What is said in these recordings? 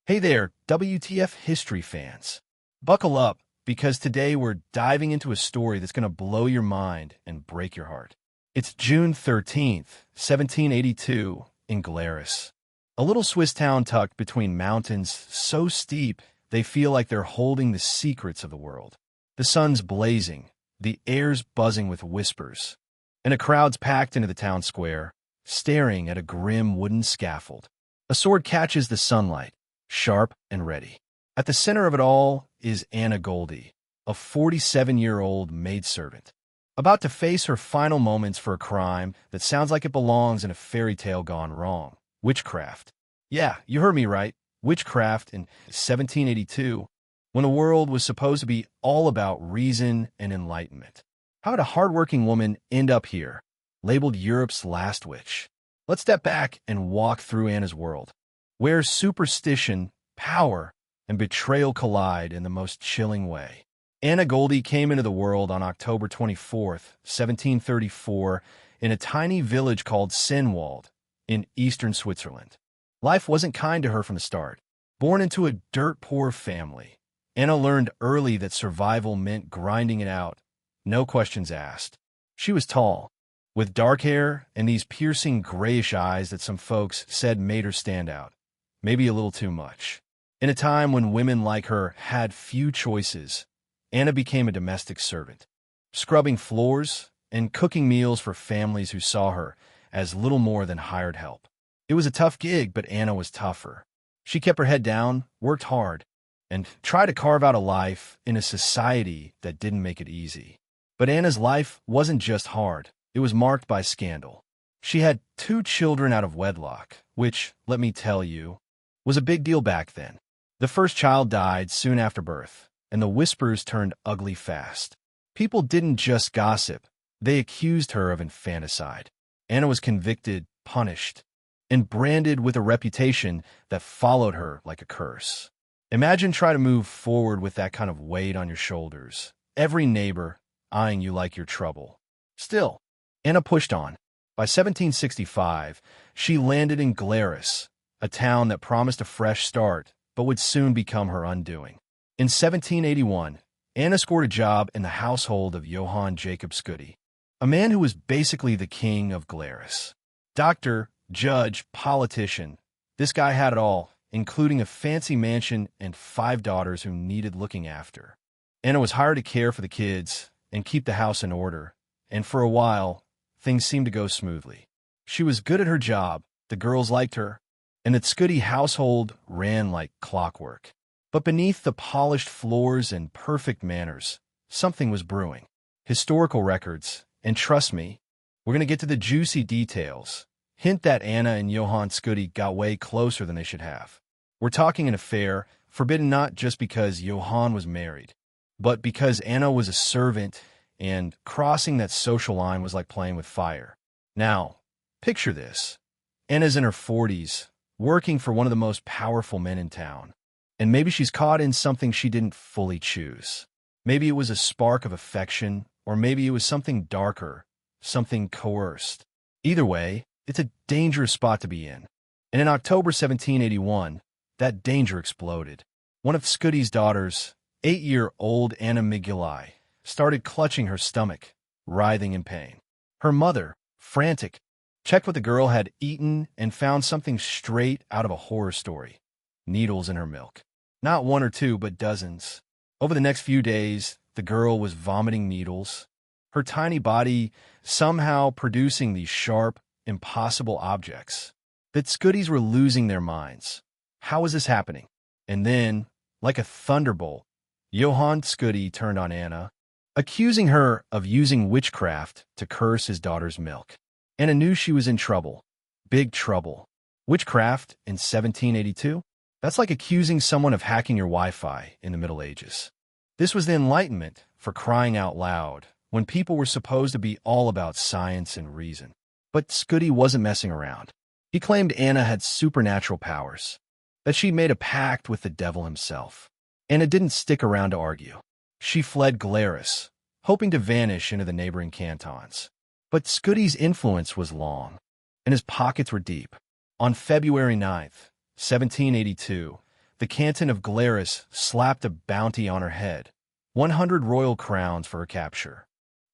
Hey there, WTF history fans. Buckle up, because today we're diving into a story that's going to blow your mind and break your heart. It's June 13th, 1782, in Glarus, a little Swiss town tucked between mountains so steep they feel like they're holding the secrets of the world. The sun's blazing, the air's buzzing with whispers, and a crowd's packed into the town square, staring at a grim wooden scaffold. A sword catches the sunlight, sharp and ready. At the center of it all is Anna Goldie, a 47-year-old maidservant, about to face her final moments for a crime that sounds like it belongs in a fairy tale gone wrong. Witchcraft. Yeah, you heard me right. Witchcraft in 1782, when the world was supposed to be all about reason and enlightenment. How did a hardworking woman end up here, labeled Europe's last witch? Let's step back and walk through Anna's world, where superstition, power, and betrayal collide in the most chilling way. Anna Goldie came into the world on October 24th, 1734, in a tiny village called Senwald in eastern Switzerland. Life wasn't kind to her from the start. Born into a dirt-poor family, Anna learned early that survival meant grinding it out, no questions asked. She was tall, with dark hair and these piercing grayish eyes that some folks said made her stand out. Maybe a little too much. In a time when women like her had few choices, Anna became a domestic servant, scrubbing floors and cooking meals for families who saw her as little more than hired help. It was a tough gig, but Anna was tougher. She kept her head down, worked hard, and tried to carve out a life in a society that didn't make it easy. But Anna's life wasn't just hard. It was marked by scandal. She had 2 children out of wedlock, which, let me tell you, was a big deal back then. The first child died soon after birth, and the whispers turned ugly fast. People didn't just gossip, they accused her of infanticide. Anna was convicted, punished, and branded with a reputation that followed her like a curse. Imagine trying to move forward with that kind of weight on your shoulders, every neighbor eyeing you like you're trouble. Still, Anna pushed on. By 1765, she landed in Glarus, a town that promised a fresh start, but would soon become her undoing. In 1781, Anna scored a job in the household of Johann Jacob Scudi, a man who was basically the king of Glarus. Doctor, judge, politician, this guy had it all, including a fancy mansion and 5 daughters who needed looking after. Anna was hired to care for the kids and keep the house in order, and for a while, things seemed to go smoothly. She was good at her job, the girls liked her, and the Scudi household ran like clockwork. But beneath the polished floors and perfect manners, something was brewing. Historical records, and trust me, we're going to get to the juicy details, hint that Anna and Johann Scudi got way closer than they should have. We're talking an affair forbidden not just because Johann was married, but because Anna was a servant, and crossing that social line was like playing with fire. Now, picture this. Anna's in her 40s, working for one of the most powerful men in town. And maybe she's caught in something she didn't fully choose. Maybe it was a spark of affection, or maybe it was something darker, something coerced. Either way, it's a dangerous spot to be in. And in October 1781, that danger exploded. One of Scudi's daughters, 8-year-old Anna Migulai, started clutching her stomach, writhing in pain. Her mother, frantic, checked what the girl had eaten and found something straight out of a horror story. Needles in her milk. Not 1 or 2, but dozens. Over the next few days, the girl was vomiting needles, her tiny body somehow producing these sharp, impossible objects. The Scudis were losing their minds. How was this happening? And then, like a thunderbolt, Johann Scudi turned on Anna, accusing her of using witchcraft to curse his daughter's milk. Anna knew she was in trouble. Big trouble. Witchcraft in 1782? That's like accusing someone of hacking your Wi-Fi in the Middle Ages. This was the Enlightenment, for crying out loud, when people were supposed to be all about science and reason. But Scudi wasn't messing around. He claimed Anna had supernatural powers, that she made a pact with the devil himself. Anna didn't stick around to argue. She fled Glarus, hoping to vanish into the neighboring cantons. But Scudi's influence was long, and his pockets were deep. On February 9th, 1782, the canton of Glarus slapped a bounty on her head, 100 royal crowns for her capture.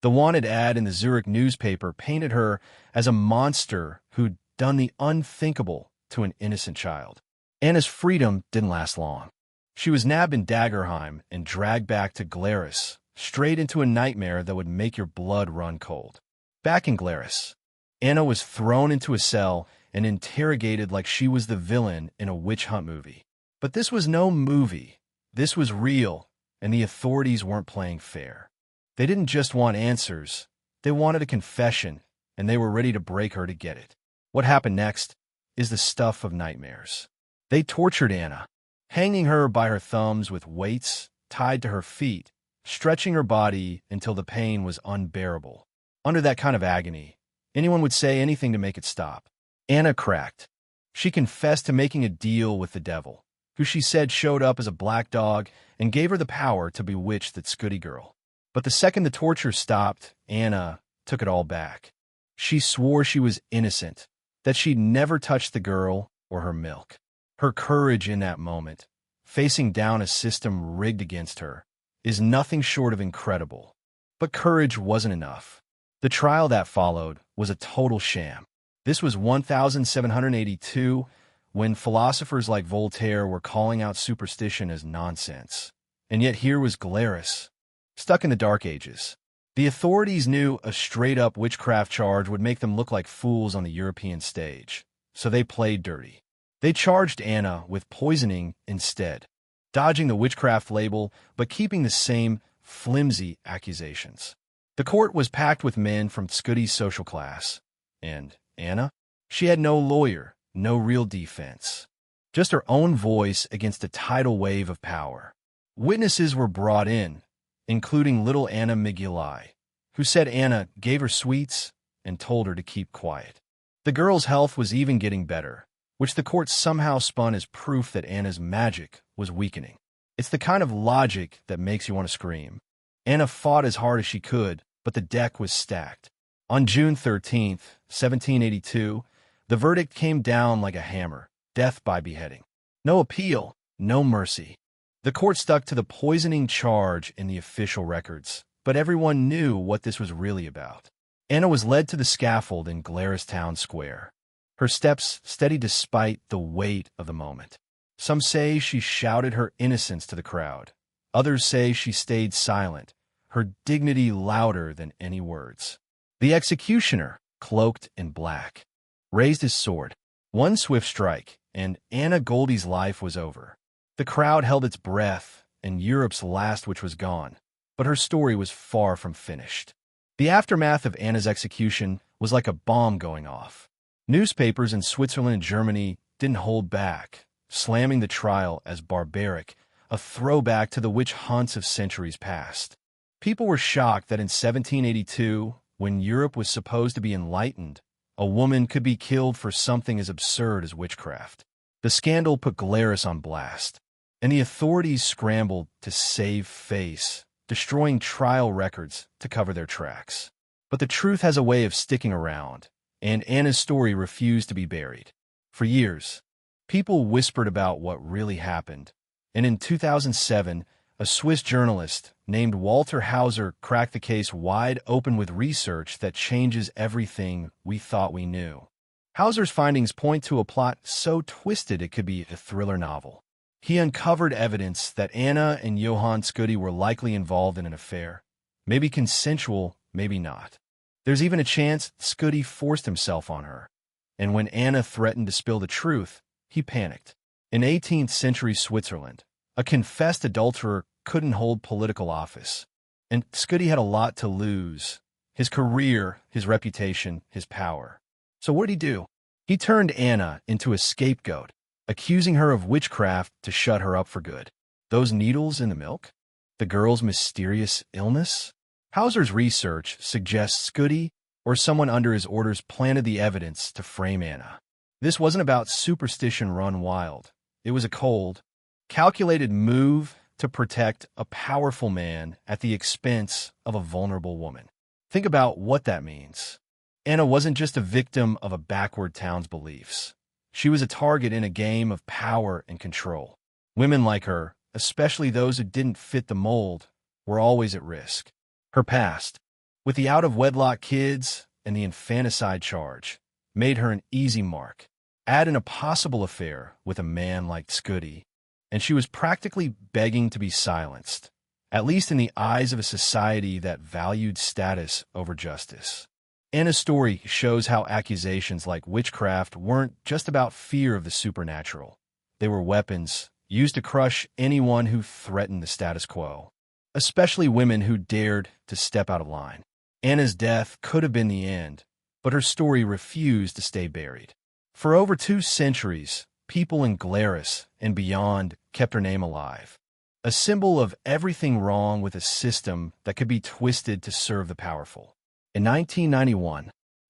The wanted ad in the Zurich newspaper painted her as a monster who'd done the unthinkable to an innocent child. Anna's freedom didn't last long. She was nabbed in Dagerheim and dragged back to Glarus, straight into a nightmare that would make your blood run cold. Back in Glarus, Anna was thrown into a cell and interrogated like she was the villain in a witch hunt movie. But this was no movie. This was real, and the authorities weren't playing fair. They didn't just want answers. They wanted a confession, and they were ready to break her to get it. What happened next is the stuff of nightmares. They tortured Anna, hanging her by her thumbs with weights tied to her feet, stretching her body until the pain was unbearable. Under that kind of agony, anyone would say anything to make it stop. Anna cracked. She confessed to making a deal with the devil, who she said showed up as a black dog and gave her the power to bewitch that Scuddy girl. But the second the torture stopped, Anna took it all back. She swore she was innocent, that she'd never touched the girl or her milk. Her courage in that moment, facing down a system rigged against her, is nothing short of incredible. But courage wasn't enough. The trial that followed was a total sham. This was 1782, when philosophers like Voltaire were calling out superstition as nonsense. And yet here was Glarus, stuck in the Dark Ages. The authorities knew a straight-up witchcraft charge would make them look like fools on the European stage, so they played dirty. They charged Anna with poisoning instead, dodging the witchcraft label but keeping the same flimsy accusations. The court was packed with men from Scuddy's social class, and Anna? She had no lawyer, no real defense. Just her own voice against a tidal wave of power. Witnesses were brought in, including little Anna Migulai, who said Anna gave her sweets and told her to keep quiet. The girl's health was even getting better, which the court somehow spun as proof that Anna's magic was weakening. It's the kind of logic that makes you want to scream. Anna fought as hard as she could, but the deck was stacked. On June 13, 1782, the verdict came down like a hammer, death by beheading. No appeal, no mercy. The court stuck to the poisoning charge in the official records, but everyone knew what this was really about. Anna was led to the scaffold in Glarus Town Square, her steps steady despite the weight of the moment. Some say she shouted her innocence to the crowd. Others say she stayed silent, her dignity louder than any words. The executioner, cloaked in black, raised his sword. One swift strike, and Anna Goldie's life was over. The crowd held its breath, and Europe's last witch was gone, but her story was far from finished. The aftermath of Anna's execution was like a bomb going off. Newspapers in Switzerland and Germany didn't hold back, slamming the trial as barbaric, a throwback to the witch hunts of centuries past. People were shocked that in 1782, when Europe was supposed to be enlightened, a woman could be killed for something as absurd as witchcraft. The scandal put Glarus on blast, and the authorities scrambled to save face, destroying trial records to cover their tracks. But the truth has a way of sticking around, and Anna's story refused to be buried. For years, people whispered about what really happened, and in 2007, a Swiss journalist named Walter Hauser cracked the case wide open with research that changes everything we thought we knew. Hauser's findings point to a plot so twisted it could be a thriller novel. He uncovered evidence that Anna and Johann Scuddy were likely involved in an affair. Maybe consensual, maybe not. There's even a chance Scuddy forced himself on her. And when Anna threatened to spill the truth, he panicked. In 18th century Switzerland, a confessed adulterer couldn't hold political office. And Scuddy had a lot to lose. His career, his reputation, his power. So what did he do? He turned Anna into a scapegoat, accusing her of witchcraft to shut her up for good. Those needles in the milk? The girl's mysterious illness? Hauser's research suggests Scuddy or someone under his orders planted the evidence to frame Anna. This wasn't about superstition run wild. It was a cold, calculated move to protect a powerful man at the expense of a vulnerable woman. Think about what that means. Anna wasn't just a victim of a backward town's beliefs. She was a target in a game of power and control. Women like her, especially those who didn't fit the mold, were always at risk. Her past, with the out-of-wedlock kids and the infanticide charge, made her an easy mark. Add in a possible affair with a man like Scuddy, and she was practically begging to be silenced, at least in the eyes of a society that valued status over justice. Anna's story shows how accusations like witchcraft weren't just about fear of the supernatural. They were weapons used to crush anyone who threatened the status quo, especially women who dared to step out of line. Anna's death could have been the end, but her story refused to stay buried. For over 2 centuries, people in Cruelest and beyond kept her name alive, a symbol of everything wrong with a system that could be twisted to serve the powerful. In 1991,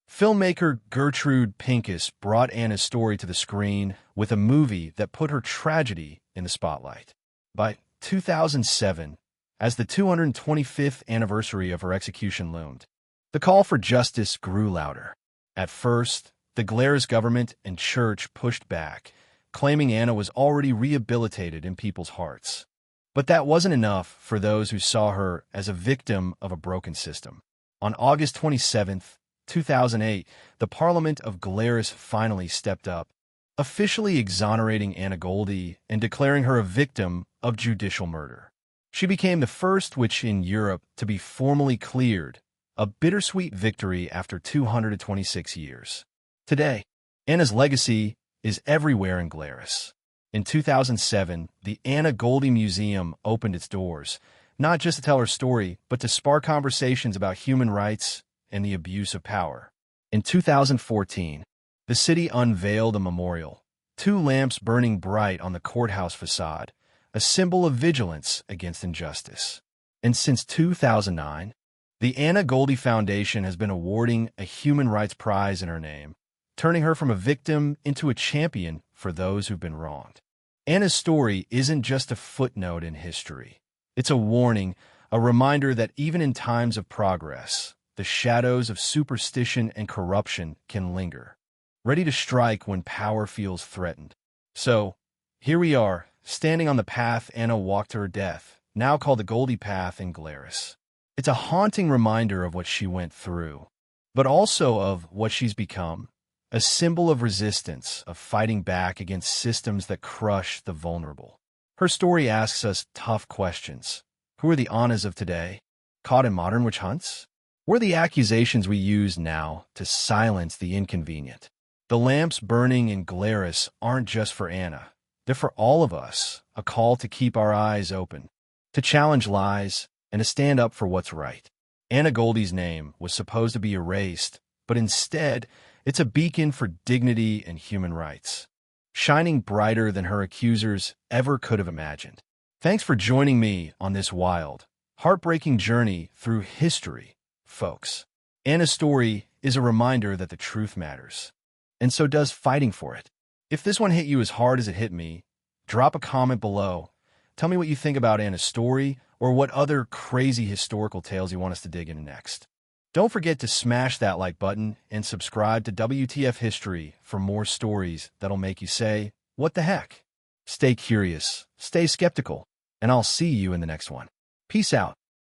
filmmaker Gertrude Pincus brought Anna's story to the screen with a movie that put her tragedy in the spotlight. By 2007, as the 225th anniversary of her execution loomed, the call for justice grew louder. At first, the Cruelest government and church pushed back, claiming Anna was already rehabilitated in people's hearts. But that wasn't enough for those who saw her as a victim of a broken system. On August 27, 2008, the Parliament of Cruelest finally stepped up, officially exonerating Anna Goldie and declaring her a victim of judicial murder. She became the first witch in Europe to be formally cleared, a bittersweet victory after 226 years. Today, Anna's legacy is everywhere in Cruelest. In 2007, the Anna Goldie Museum opened its doors, not just to tell her story, but to spark conversations about human rights and the abuse of power. In 2014, the city unveiled a memorial, 2 lamps burning bright on the courthouse facade, a symbol of vigilance against injustice. And since 2009, the Anna Goldie Foundation has been awarding a human rights prize in her name, turning her from a victim into a champion for those who've been wronged. Anna's story isn't just a footnote in history. It's a warning, a reminder that even in times of progress, the shadows of superstition and corruption can linger, ready to strike when power feels threatened. So, here we are, standing on the path Anna walked to her death, now called the Goldie Path in Cruelest. It's a haunting reminder of what she went through, but also of what she's become, a symbol of resistance, of fighting back against systems that crush the vulnerable. Her story asks us tough questions. Who are the Annas of today, caught in modern witch hunts? What are the accusations we use now to silence the inconvenient? The lamps burning in Cruelest aren't just for Anna. They're for all of us, a call to keep our eyes open, to challenge lies, and to stand up for what's right. Anna Goldie's name was supposed to be erased, but instead, it's a beacon for dignity and human rights, shining brighter than her accusers ever could have imagined. Thanks for joining me on this wild, heartbreaking journey through history, folks. Anna's story is a reminder that the truth matters, and so does fighting for it. If this one hit you as hard as it hit me, drop a comment below. Tell me what you think about Anna's story or what other crazy historical tales you want us to dig into next. Don't forget to smash that like button and subscribe to WTF History for more stories that'll make you say, what the heck? Stay curious, stay skeptical, and I'll see you in the next one. Peace out.